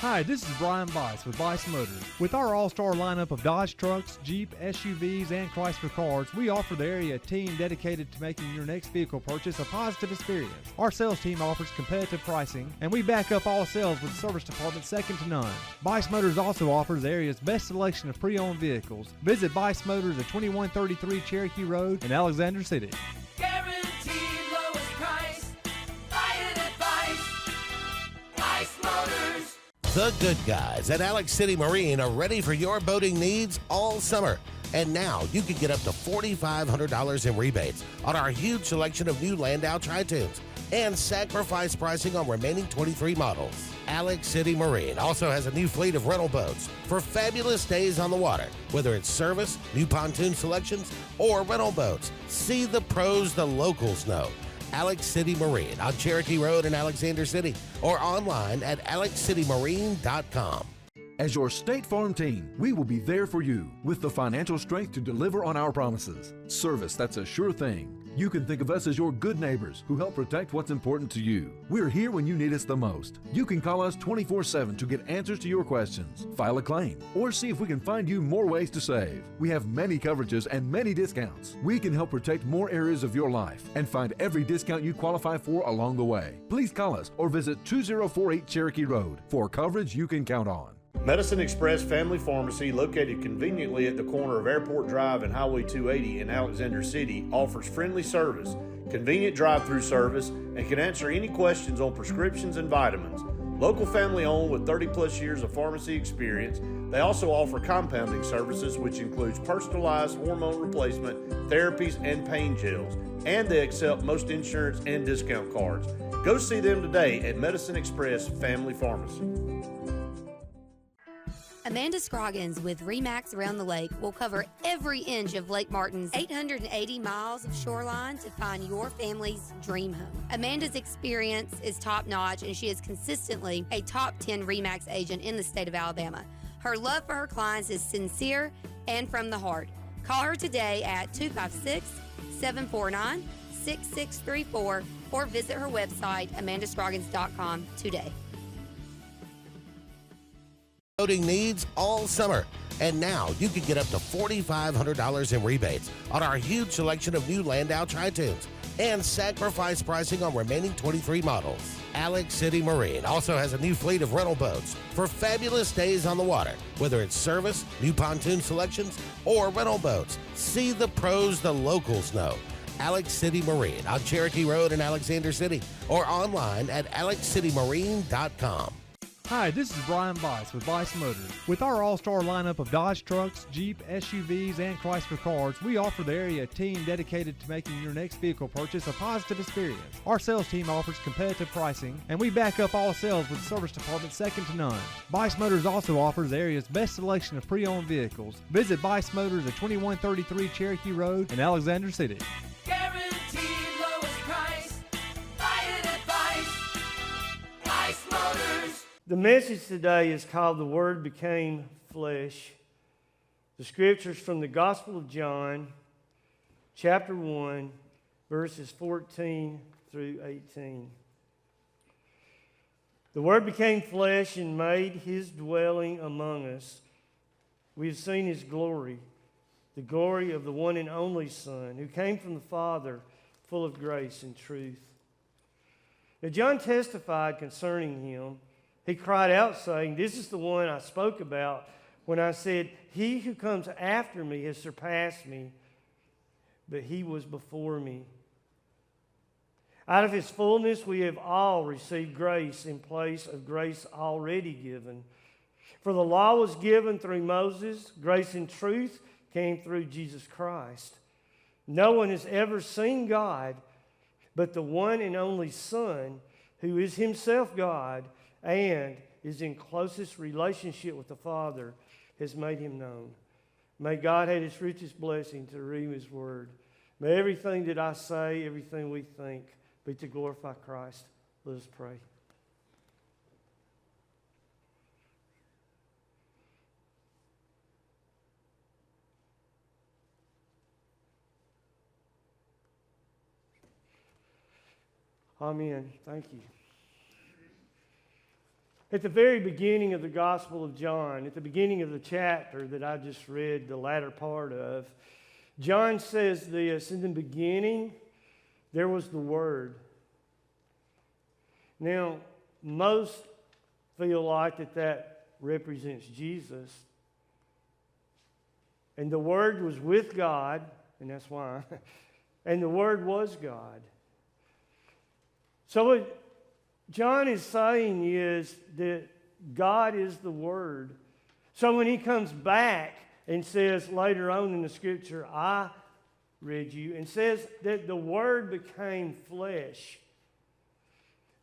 Hi, this is Brian Bice with Bice Motors. With our all-star lineup of Dodge trucks, Jeep, SUVs, and Chrysler cars, we offer the area team dedicated to making your next vehicle purchase a positive experience. Our sales team offers competitive pricing, and we back up all sales with a service department second to none. Bice Motors also offers the area's best selection of pre-owned vehicles. Visit Bice Motors at 2133 Cherokee Road in Alexander City.
Guaranteed lowest price. Buy it at Bice Motors.
The good guys at Alex City Marine are ready for your boating needs all summer. And now you can get up to $4,500 in rebates on our huge selection of new Landau Tri-Tunes and sacrifice pricing on remaining 23 models. Alex City Marine also has a new fleet of rental boats for fabulous days on the water, whether it's service, new pontoon selections, or rental boats. See the pros the locals know. Alex City Marine on Cherokee Road in Alexander City or online at alexcitymarine.com.
As your State Farm team, we will be there for you with the financial strength to deliver on our promises. Service, that's a sure thing. You can think of us as your good neighbors who help protect what's important to you. We're here when you need us the most. You can call us 24/7 to get answers to your questions, file a claim, or see if we can find you more ways to save. We have many coverages and many discounts. We can help protect more areas of your life and find every discount you qualify for along the way. Please call us or visit 2048 Cherokee Road for coverage you can count on.
Medicine Express Family Pharmacy, located conveniently at the corner of Airport Drive and Highway 280 in Alexander City, offers friendly service, convenient drive-through service, and can answer any questions on prescriptions and vitamins. Local family owned with 30-plus years of pharmacy experience, they also offer compounding services, which includes personalized hormone replacement, therapies, and pain gels. And they accept most insurance and discount cards. Go see them today at Medicine Express Family Pharmacy.
Amanda Scroggins with RE/MAX Around the Lake will cover every inch of Lake Martin's 880 miles of shoreline to find your family's dream home. Amanda's experience is top-notch, and she is consistently a top 10 RE/MAX agent in the state of Alabama. Her love for her clients is sincere and from the heart. Call her today at 256-749-6634 or visit her website, amandascroggins.com today.
Boating needs all summer. And now you can get up to $4,500 in rebates on our huge selection of new Landau Tri-Tunes and sacrifice pricing on remaining 23 models. Alex City Marine also has a new fleet of rental boats for fabulous days on the water, whether it's service, new pontoon selections, or rental boats. See the pros the locals know. Alex City Marine on Cherokee Road in Alexander City or online at alexcitymarine.com.
Hi, this is Brian Bice with Bice Motors. With our all-star lineup of Dodge trucks, Jeep, SUVs, and Chrysler cars, we offer the area team dedicated to making your next vehicle purchase a positive experience. Our sales team offers competitive pricing, and we back up all sales with a service department second to none. Bice Motors also offers the area's best selection of pre-owned vehicles. Visit Bice Motors at 2133 Cherokee Road in Alexander City.
Guaranteed lowest price. Buy it at Bice Motors.
The message today is called The Word Became Flesh. The scriptures from the Gospel of John, chapter 1, verses 14 through 18. The Word became flesh and made his dwelling among us. We have seen his glory, the glory of the one and only Son, who came from the Father, full of grace and truth. Now, John testified concerning him. He cried out, saying, "This is the one I spoke about when I said, 'He who comes after me has surpassed me, but he was before me.' Out of his fullness we have all received grace in place of grace already given. For the law was given through Moses, grace and truth came through Jesus Christ. No one has ever seen God, but the one and only Son, who is himself God and is in closest relationship with the Father, has made him known. May God add his richest blessing to read his word. May everything that I say, everything we think, be to glorify Christ. Let us pray. Amen. Thank you. At the very beginning of the Gospel of John, at the beginning of the chapter that I just read the latter part of, John says this: in the beginning, there was the Word. Now, most feel like that represents Jesus. And the Word was with God, and that's why. And the Word was God. So what John is saying is that God is the Word. So when he comes back and says later on in the Scripture, I read you, and says that the Word became flesh,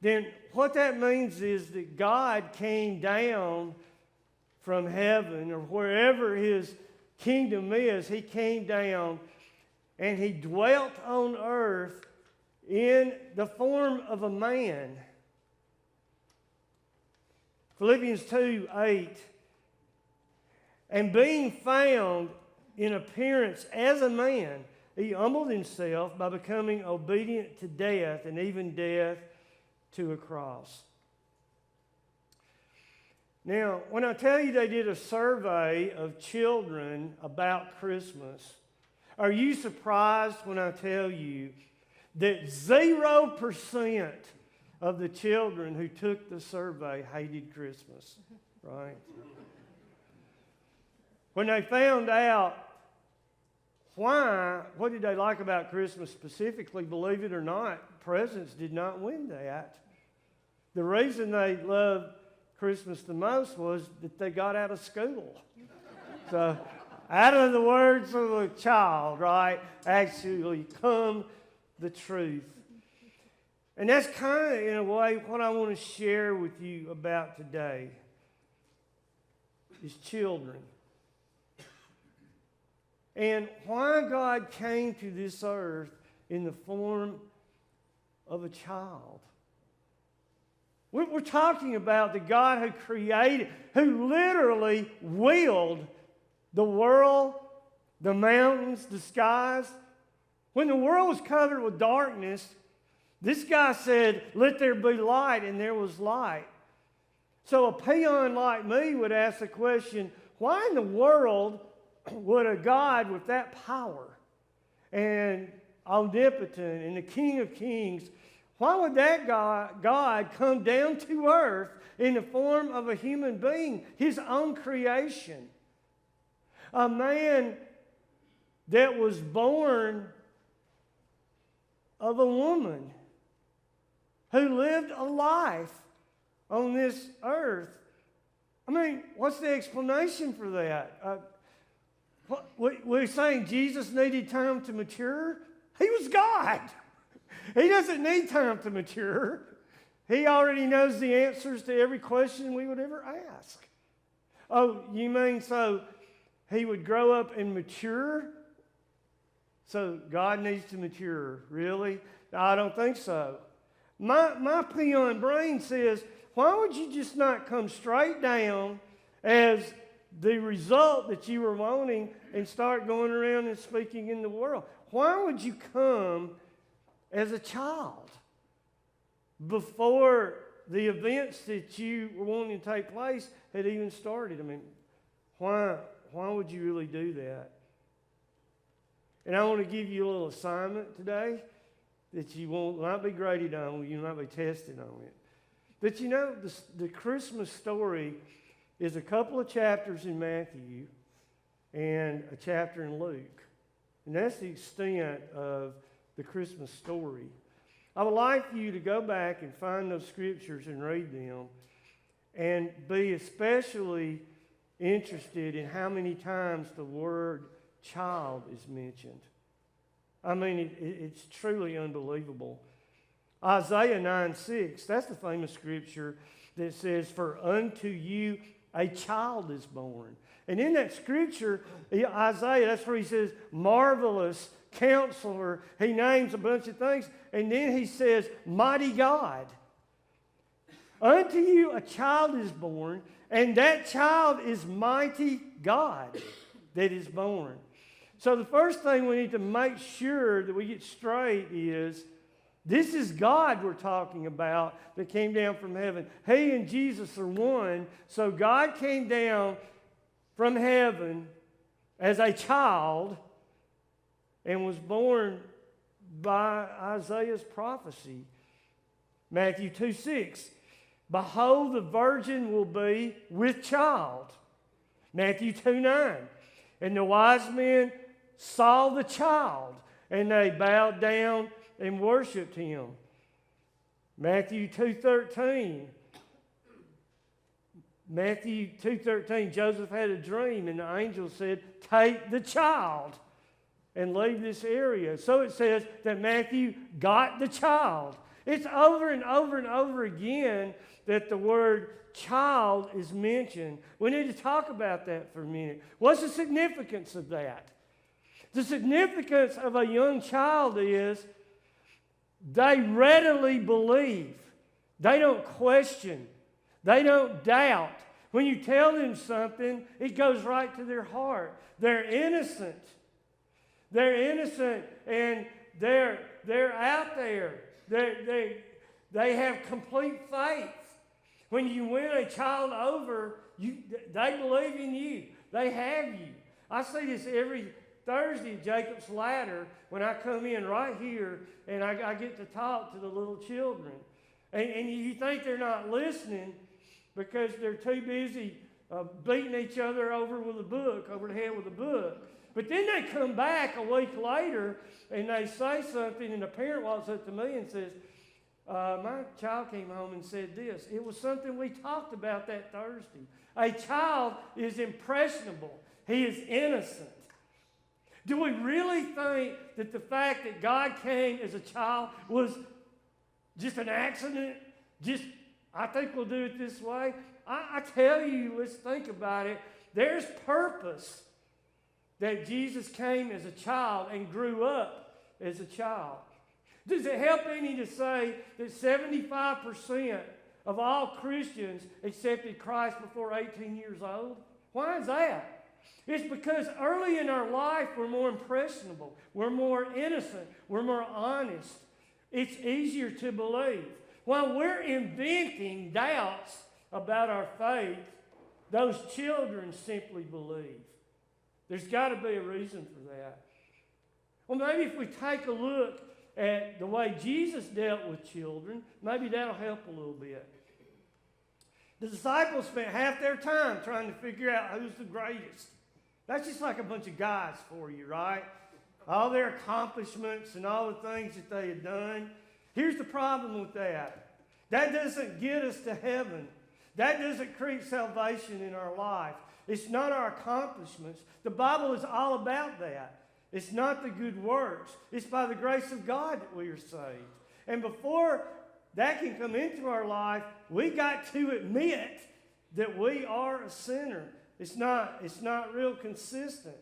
then what that means is that God came down from heaven, or wherever his kingdom is, he came down and he dwelt on earth in the form of a man. Philippians 2:8. And being found in appearance as a man, he humbled himself by becoming obedient to death, and even death to a cross. Now, when I tell you they did a survey of children about Christmas, are you surprised when I tell you that 0% of the children who took the survey hated Christmas, right? When they found out why, what did they like about Christmas specifically, believe it or not, presents did not win that. The reason they loved Christmas the most was that they got out of school. So, out of the words of a child, right, actually come the truth. And that's kind of, in a way, what I want to share with you about today is children. And why God came to this earth in the form of a child. We're talking about the God who created, who literally willed the world, the mountains, the skies. When the world was covered with darkness, this guy said, "Let there be light," and there was light. So a peon like me would ask the question, why in the world would a God with that power and omnipotent and the King of Kings, why would that God come down to earth in the form of a human being, his own creation? A man that was born of a woman who lived a life on this earth. I mean, what's the explanation for that? We're saying Jesus needed time to mature? He was God. He doesn't need time to mature. He already knows the answers to every question we would ever ask. Oh, you mean so he would grow up and mature? So God needs to mature. Really? I don't think so. My peon brain says, why would you just not come straight down as the result that you were wanting and start going around and speaking in the world? Why would you come as a child before the events that you were wanting to take place had even started? I mean, why would you really do that? And I want to give you a little assignment today. that you won't not be graded on, you might be tested on it. But you know, the Christmas story is a couple of chapters in Matthew and a chapter in Luke. And that's the extent of the Christmas story. I would like for you to go back and find those scriptures and read them and be especially interested in how many times the word child is mentioned. I mean, it's truly unbelievable. Isaiah 9:6, that's the famous scripture that says, "For unto you a child is born." And in that scripture, Isaiah, that's where he says, marvelous counselor. He names a bunch of things. And then he says, mighty God. Unto you a child is born, and that child is mighty God that is born. So the first thing we need to make sure that we get straight is, this is God we're talking about that came down from heaven. He and Jesus are one. So God came down from heaven as a child and was born by Isaiah's prophecy. Matthew 2:6. Behold, the virgin will be with child. Matthew 2:9. And the wise men saw the child, and they bowed down and worshiped him. Matthew 2:13. Matthew 2:13, Joseph had a dream, and the angel said, take the child and leave this area. So it says that Matthew got the child. It's over and over and over again that the word child is mentioned. We need to talk about that for a minute. What's the significance of that? The significance of a young child is they readily believe. They don't question. They don't doubt. When you tell them something, it goes right to their heart. They're innocent. They're innocent, and they're out there. They have complete faith. When you win a child over, they believe in you. They have you. I see this every Thursday at Jacob's Ladder when I come in right here and I get to talk to the little children. And you think they're not listening because they're too busy beating each other over the head with a book. But then they come back a week later and they say something, and the parent walks up to me and says, my child came home and said this. It was something we talked about that Thursday. A child is impressionable. He is innocent. Do we really think that the fact that God came as a child was just an accident? I think we'll do it this way. I tell you, let's think about it. There's purpose that Jesus came as a child and grew up as a child. Does it help any to say that 75% of all Christians accepted Christ before 18 years old? Why is that? It's because early in our life we're more impressionable, we're more innocent, we're more honest. It's easier to believe. While we're inventing doubts about our faith, those children simply believe. There's got to be a reason for that. Well, maybe if we take a look at the way Jesus dealt with children, maybe that'll help a little bit. The disciples spent half their time trying to figure out who's the greatest. That's just like a bunch of guys for you, right? All their accomplishments and all the things that they had done. Here's the problem with that. That doesn't get us to heaven. That doesn't create salvation in our life. It's not our accomplishments. The Bible is all about that. It's not the good works. It's by the grace of God that we are saved. And before that can come into our life, we got to admit that we are a sinner. It's not real consistent.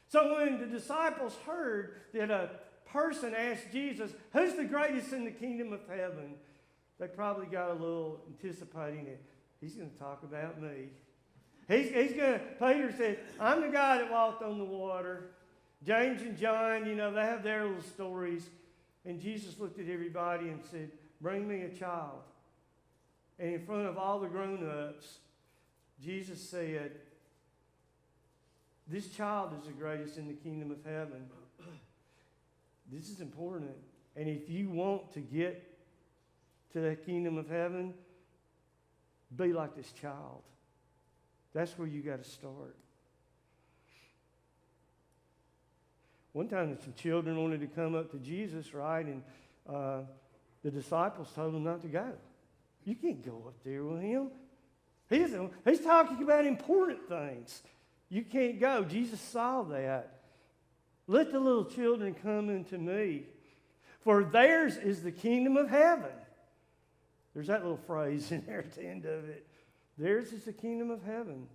So when the disciples heard that a person asked Jesus, who's the greatest in the kingdom of heaven? They probably got a little anticipating it. He's going to talk about me. Peter said, I'm the guy that walked on the water. James and John, they have their little stories. And Jesus looked at everybody and said, bring me a child. And in front of all the grown-ups, Jesus said, this child is the greatest in the kingdom of heaven. This is important. And if you want to get to the kingdom of heaven, be like this child. That's where you got to start. One time some children wanted to come up to Jesus, right? And the disciples told them not to go. You can't go up there with him. He's talking about important things. You can't go. Jesus saw that. Let the little children come unto me, for theirs is the kingdom of heaven. There's that little phrase in there at the end of it. Theirs is the kingdom of heaven.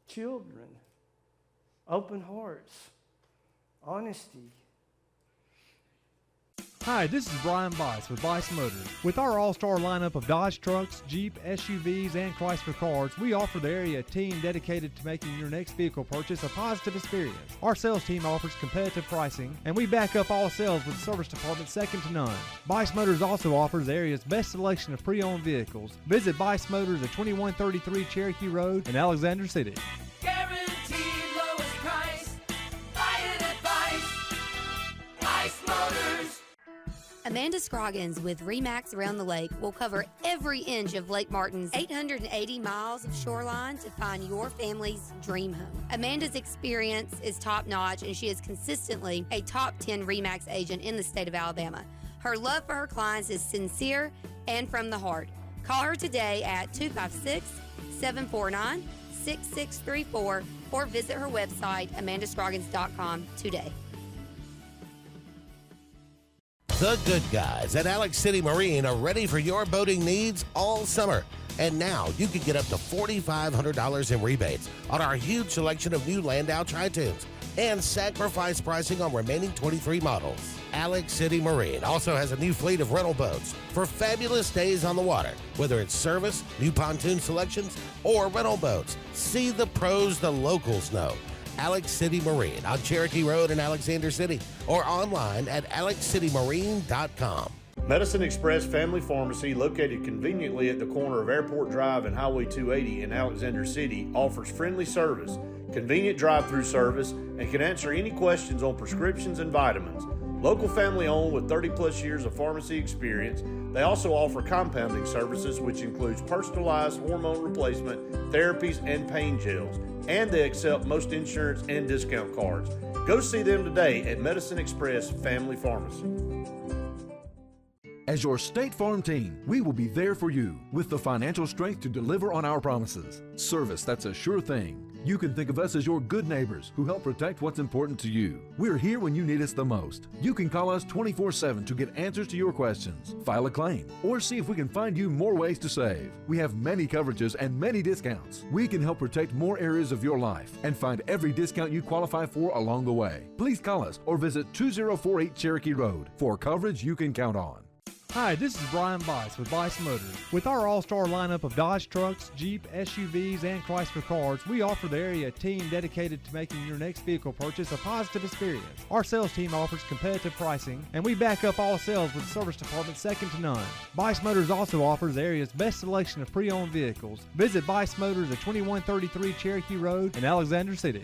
Children, open hearts, honesty.
Hi, this is Brian Bice with Bice Motors. With our all-star lineup of Dodge trucks, Jeep, SUVs, and Chrysler cars, we offer the area team dedicated to making your next vehicle purchase a positive experience. Our sales team offers competitive pricing, and we back up all sales with service department second to none. Bice Motors also offers the area's best selection of pre-owned vehicles. Visit Bice Motors at 2133 Cherokee Road in Alexander City.
Guaranteed lowest price. Buy it at Bice Motors.
Amanda Scroggins with RE/MAX Around the Lake will cover every inch of Lake Martin's 880 miles of shoreline to find your family's dream home. Amanda's experience is top-notch, and she is consistently a top 10 RE/MAX agent in the state of Alabama. Her love for her clients is sincere and from the heart. Call her today at 256-749-6634 or visit her website, amandascroggins.com, today.
The good guys at Alex City Marine are ready for your boating needs all summer. And now you can get up to $4,500 in rebates on our huge selection of new Landau Tritoons and sacrifice pricing on remaining 23 models. Alex City Marine also has a new fleet of rental boats for fabulous days on the water, whether it's service, new pontoon selections, or rental boats. See the pros the locals know. Alex City Marine on Cherokee Road in Alexander City or online at alexcitymarine.com.
Medicine Express Family Pharmacy, located conveniently at the corner of Airport Drive and Highway 280 in Alexander City, offers friendly service, convenient drive-through service, and can answer any questions on prescriptions and vitamins. Local family owned with 30-plus years of pharmacy experience, they also offer compounding services, which includes personalized hormone replacement, therapies, and pain gels. And they accept most insurance and discount cards. Go see them today at Medicine Express Family Pharmacy.
As your State Farm team, we will be there for you with the financial strength to deliver on our promises. Service that's a sure thing. You can think of us as your good neighbors who help protect what's important to you. We're here when you need us the most. You can call us 24/7 to get answers to your questions, file a claim, or see if we can find you more ways to save. We have many coverages and many discounts. We can help protect more areas of your life and find every discount you qualify for along the way. Please call us or visit 2048 Cherokee Road for coverage you can count on.
Hi, this is Brian Bice with Bice Motors. With our all-star lineup of Dodge trucks, Jeep, SUVs, and Chrysler cars, we offer the area team dedicated to making your next vehicle purchase a positive experience. Our sales team offers competitive pricing, and we back up all sales with service department second to none. Bice Motors also offers the area's best selection of pre-owned vehicles. Visit Bice Motors at 2133 Cherokee Road in Alexander City.